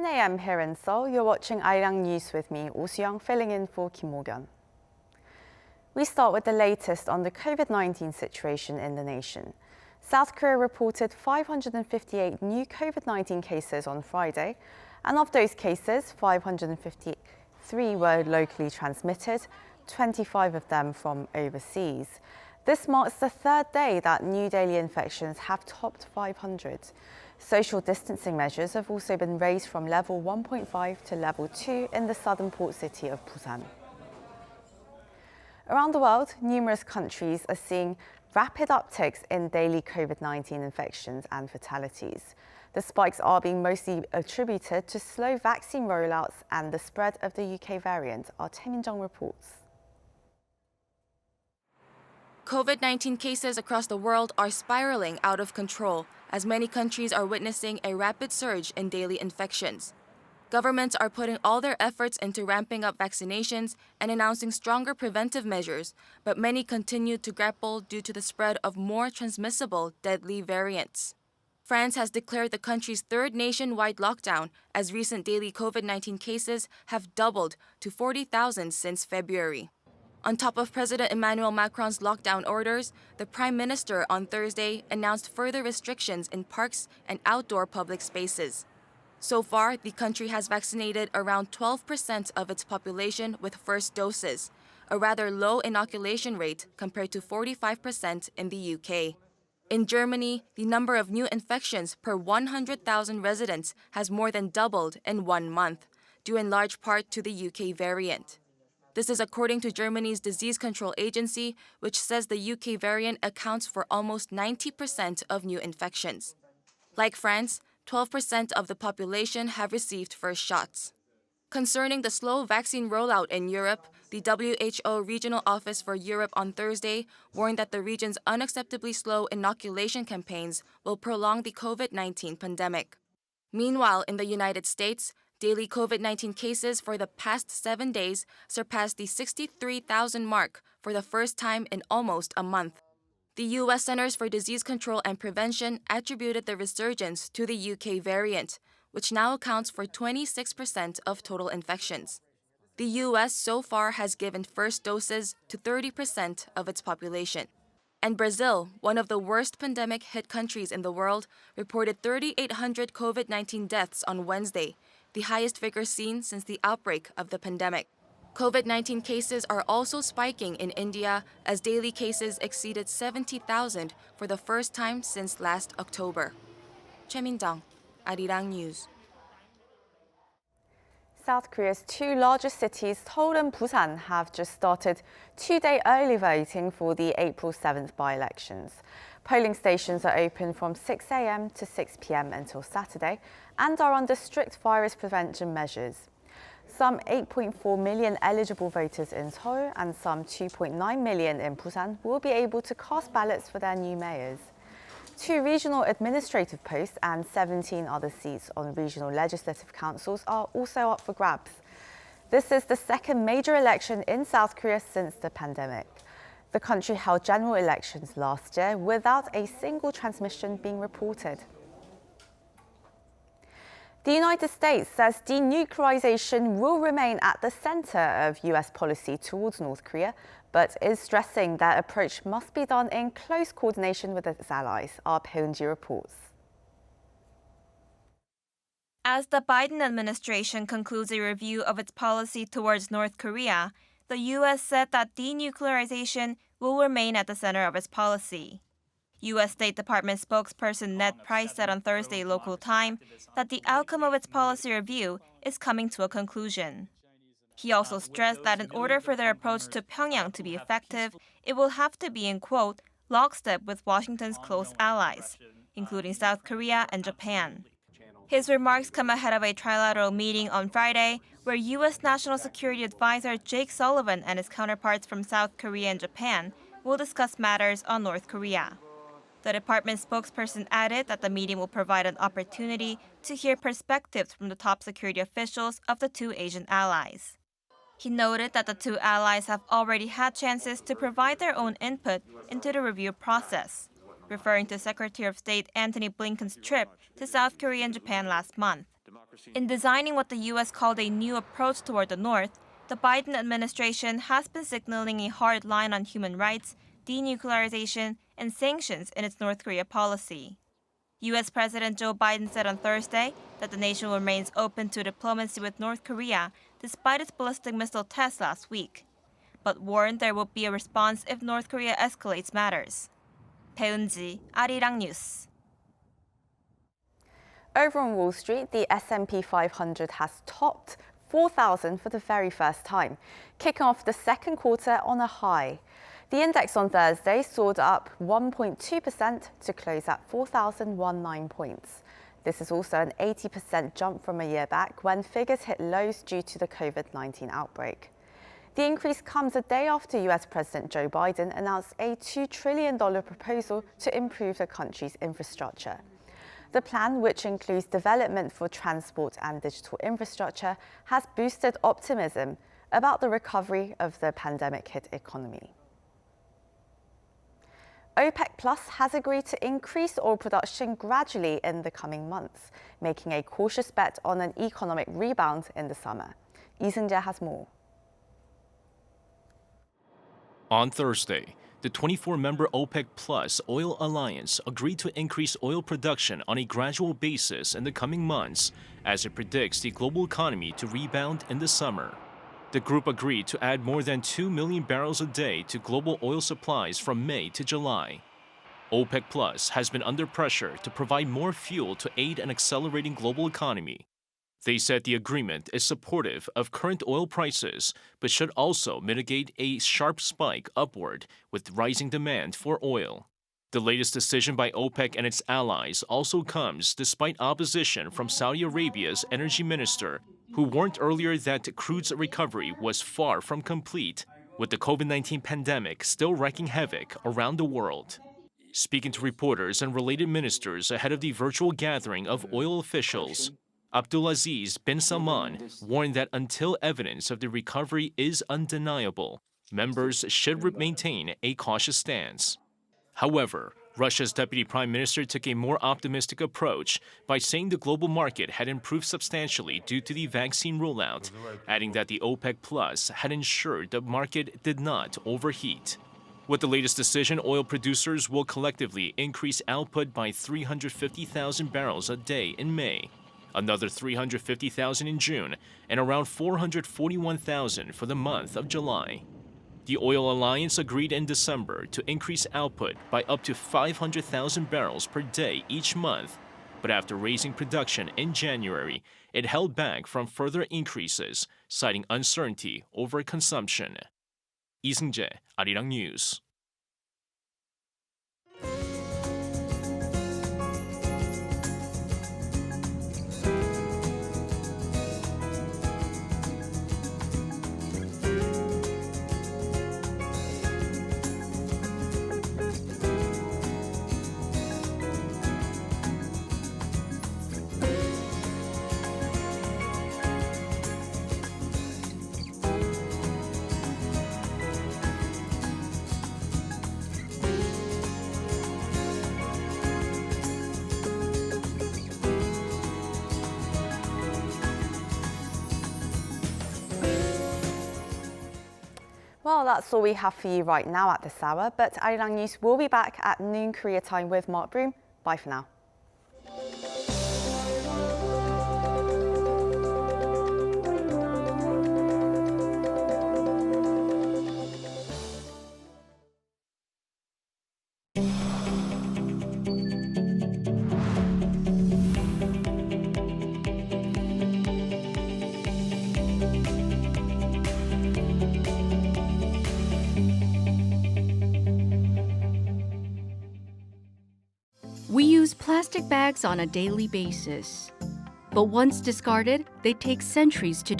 10 a.m. here in Seoul. You're watching Arirang News with me, Oh Soo-young, filling in for Kim Mo-gyun. We start with the latest on the COVID-19 situation in the nation. South Korea reported 558 new COVID-19 cases on Friday, and of those cases, 553 were locally transmitted, 25 of them from overseas. This marks the third day that new daily infections have topped 500. Social distancing measures have also been raised from level 1.5 to level 2 in the southern port city of Busan. Around the world, numerous countries are seeing rapid upticks in daily COVID-19 infections and fatalities. The spikes are being mostly attributed to slow vaccine rollouts and the spread of the UK variant, our Tae Min-jung reports. COVID-19 cases across the world are spiraling out of control as many countries are witnessing a rapid surge in daily infections. Governments are putting all their efforts into ramping up vaccinations and announcing stronger preventive measures, but many continue to grapple due to the spread of more transmissible, deadly variants. France has declared the country's third nationwide lockdown as recent daily COVID-19 cases have doubled to 40,000 since February. On top of President Emmanuel Macron's lockdown orders, the Prime Minister on Thursday announced further restrictions in parks and outdoor public spaces. So far, the country has vaccinated around 12% of its population with first doses, a rather low inoculation rate compared to 45% in the UK. In Germany, the number of new infections per 100,000 residents has more than doubled in 1 month, due in large part to the UK variant. This is according to Germany's Disease Control Agency, which says the UK variant accounts for almost 90% of new infections. Like France, 12% of the population have received first shots. Concerning the slow vaccine rollout in Europe, the WHO Regional Office for Europe on Thursday warned that the region's unacceptably slow inoculation campaigns will prolong the COVID-19 pandemic. Meanwhile, in the United States, daily COVID-19 cases for the past 7 days surpassed the 63,000 mark for the first time in almost a month. The U.S. Centers for Disease Control and Prevention attributed the resurgence to the UK variant, which now accounts for 26% of total infections. The U.S. so far has given first doses to 30% of its population. And Brazil, one of the worst pandemic-hit countries in the world, reported 3,800 COVID-19 deaths on Wednesday, the highest figure seen since the outbreak of the pandemic. COVID-19 cases are also spiking in India as daily cases exceeded 70,000 for the first time since last October. Chae Min-jung, Arirang News. South Korea's two largest cities, Seoul and Busan, have just started two-day early voting for the April 7th by-elections. Polling stations are open from 6 a.m. to 6 p.m. until Saturday and are under strict virus prevention measures. Some 8.4 million eligible voters in Seoul and some 2.9 million in Busan will be able to cast ballots for their new mayors. 2 regional administrative posts and 17 other seats on regional legislative councils are also up for grabs. This is the second major election in South Korea since the pandemic. The country held general elections last year without a single transmission being reported. The United States says denuclearization will remain at the center of U.S. policy towards North Korea, but is stressing that approach must be done in close coordination with its allies, our Peunji reports. As the Biden administration concludes a review of its policy towards North Korea, the U.S. said that denuclearization will remain at the center of its policy. U.S. State Department spokesperson Ned Price said on Thursday local time that the outcome of its policy review is coming to a conclusion. He also stressed that in order for their approach to Pyongyang to be effective, it will have to be in, quote, lockstep with Washington's close allies, including South Korea and Japan. His remarks come ahead of a trilateral meeting on Friday, where U.S. National Security Advisor Jake Sullivan and his counterparts from South Korea and Japan will discuss matters on North Korea. The department spokesperson added that the meeting will provide an opportunity to hear perspectives from the top security officials of the 2 Asian allies. He noted that the 2 allies have already had chances to provide their own input into the review process, referring to Secretary of State Antony Blinken's trip to South Korea and Japan last month. In designing what the U.S. called a new approach toward the North, the Biden administration has been signaling a hard line on human rights, denuclearization, and sanctions in its North Korea policy. U.S. President Joe Biden said on Thursday that the nation remains open to diplomacy with North Korea despite its ballistic missile test last week, but warned there will be a response if North Korea escalates matters. 배은지, Arirang News. Over on Wall Street, the S&P 500 has topped 4,000 for the very first time, kicking off the second quarter on a high. The index on Thursday soared up 1.2% to close at 4,019 points. This is also an 80% jump from a year back when figures hit lows due to the COVID-19 outbreak. The increase comes a day after US President Joe Biden announced a $2 trillion proposal to improve the country's infrastructure. The plan, which includes development for transport and digital infrastructure, has boosted optimism about the recovery of the pandemic-hit economy. OPEC Plus has agreed to increase oil production gradually in the coming months, making a cautious bet on an economic rebound in the summer. Lee Seung-jae has more. On Thursday, the 24-member OPEC Plus oil alliance agreed to increase oil production on a gradual basis in the coming months as it predicts the global economy to rebound in the summer. The group agreed to add more than 2 million barrels a day to global oil supplies from May to July. OPEC Plus has been under pressure to provide more fuel to aid an accelerating global economy. They said the agreement is supportive of current oil prices, but should also mitigate a sharp spike upward with rising demand for oil. The latest decision by OPEC and its allies also comes despite opposition from Saudi Arabia's energy minister, who warned earlier that crude's recovery was far from complete, with the COVID-19 pandemic still wreaking havoc around the world. Speaking to reporters and related ministers ahead of the virtual gathering of oil officials, Abdulaziz bin Salman warned that until evidence of the recovery is undeniable, members should maintain a cautious stance. However, Russia's deputy prime minister took a more optimistic approach by saying the global market had improved substantially due to the vaccine rollout, adding that the OPEC Plus had ensured the market did not overheat. With the latest decision, oil producers will collectively increase output by 350,000 barrels a day in May, another 350,000 in June, and around 441,000 for the month of July. The Oil Alliance agreed in December to increase output by up to 500,000 barrels per day each month, but after raising production in January, it held back from further increases, citing uncertainty over consumption. Lee Seung-jae, Arirang News. Well, that's all we have for you right now at this hour, but Arirang News will be back at noon Korea time with Mark Broom. Bye for now. We use plastic bags on a daily basis. But once discarded, they take centuries to degrade.